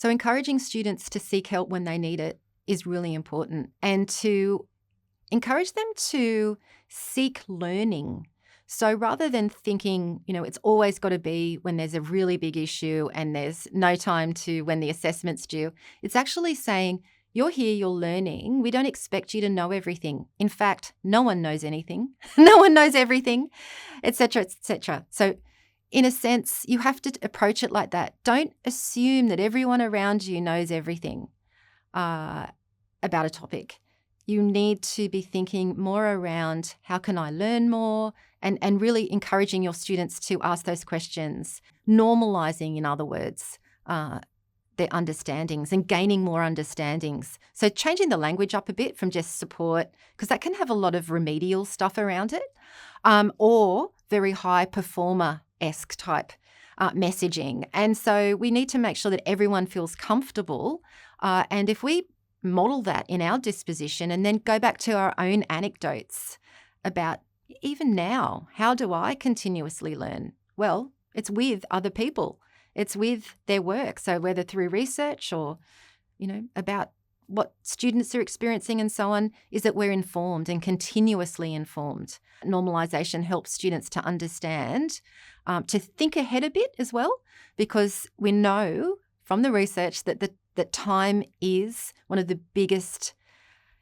So encouraging students to seek help when they need it is really important, and to encourage them to seek learning. So rather than thinking, it's always got to be when there's a really big issue and there's no time to when the assessment's due, it's actually saying, you're here, you're learning. We don't expect you to know everything. In fact, no one knows anything. No one knows everything, et cetera, et cetera. So in a sense, you have to approach it like that. Don't assume that everyone around you knows everything about a topic. You need to be thinking more around how can I learn more, and really encouraging your students to ask those questions, normalising, in other words, their understandings and gaining more understandings. So changing the language up a bit from just support, because that can have a lot of remedial stuff around it, or very high performer-esque type messaging. And so we need to make sure that everyone feels comfortable. And if we model that in our disposition and then go back to our own anecdotes about, even now, how do I continuously learn? Well, it's with other people. It's with their work. So whether through research or, about what students are experiencing and so on, is that we're informed and continuously informed. Normalisation helps students to understand, to think ahead a bit as well, because we know from the research that time is one of the biggest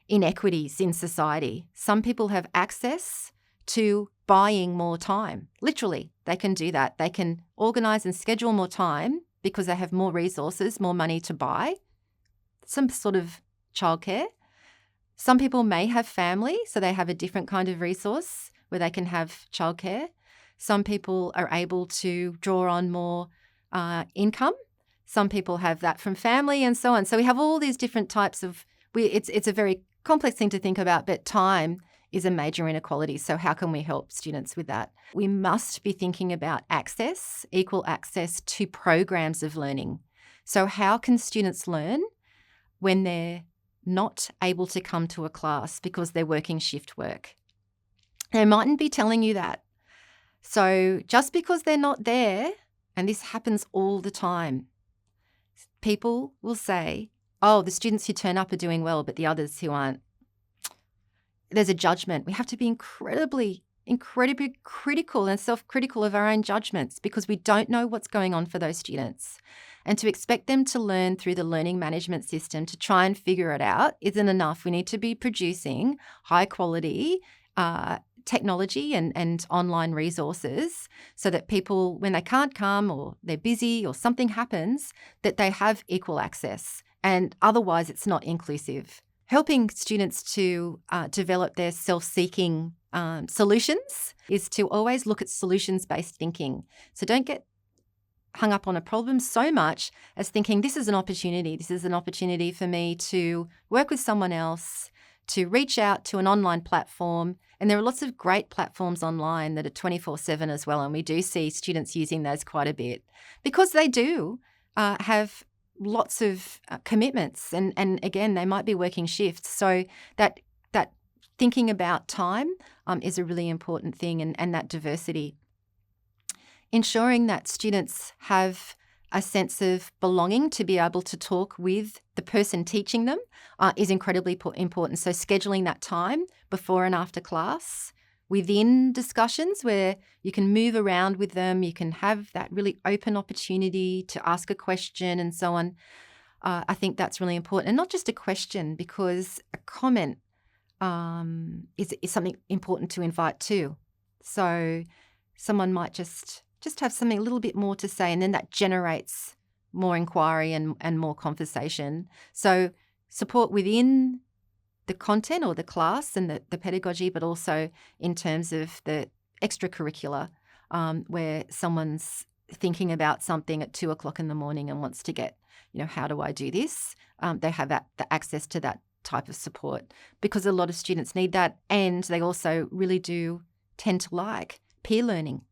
inequities in society. Some people have access to buying more time. Literally, they can do that. They can organise and schedule more time because they have more resources, more money to buy some sort of childcare. Some people may have family, so they have a different kind of resource where they can have childcare. Some people are able to draw on more income. Some people have that from family and so on. So we have all these different types of, it's a very complex thing to think about, but time is a major inequality. So how can we help students with that? We must be thinking about access, equal access to programs of learning. So how can students learn when they're not able to come to a class because they're working shift work? They mightn't be telling you that. So just because they're not there, and this happens all the time, people will say, oh, the students who turn up are doing well, but the others who aren't. There's a judgment. We have to be incredibly critical and self-critical of our own judgments, because we don't know what's going on for those students. And to expect them to learn through the learning management system to try and figure it out isn't enough. We need to be producing high quality technology and online resources so that people, when they can't come or they're busy or something happens, that they have equal access. And otherwise, it's not inclusive. Helping students to develop their self-seeking solutions is to always look at solutions-based thinking. So don't get hung up on a problem so much as thinking, this is an opportunity. This is an opportunity for me to work with someone else, to reach out to an online platform. And there are lots of great platforms online that are 24/7 as well. And we do see students using those quite a bit because they do have lots of commitments. And again, they might be working shifts. So that thinking about time is a really important thing, and that diversity. Ensuring that students have a sense of belonging to be able to talk with the person teaching them is incredibly important. So scheduling that time before and after class, within discussions where you can move around with them, you can have that really open opportunity to ask a question and so on. I think that's really important. And not just a question, because a comment is something important to invite too. So someone might just have something a little bit more to say, and then that generates more inquiry and more conversation. So support within the content or the class and the pedagogy, but also in terms of the extracurricular, where someone's thinking about something at 2:00 in the morning and wants to get, how do I do this? They have the access to that type of support, because a lot of students need that, and they also really do tend to like peer learning.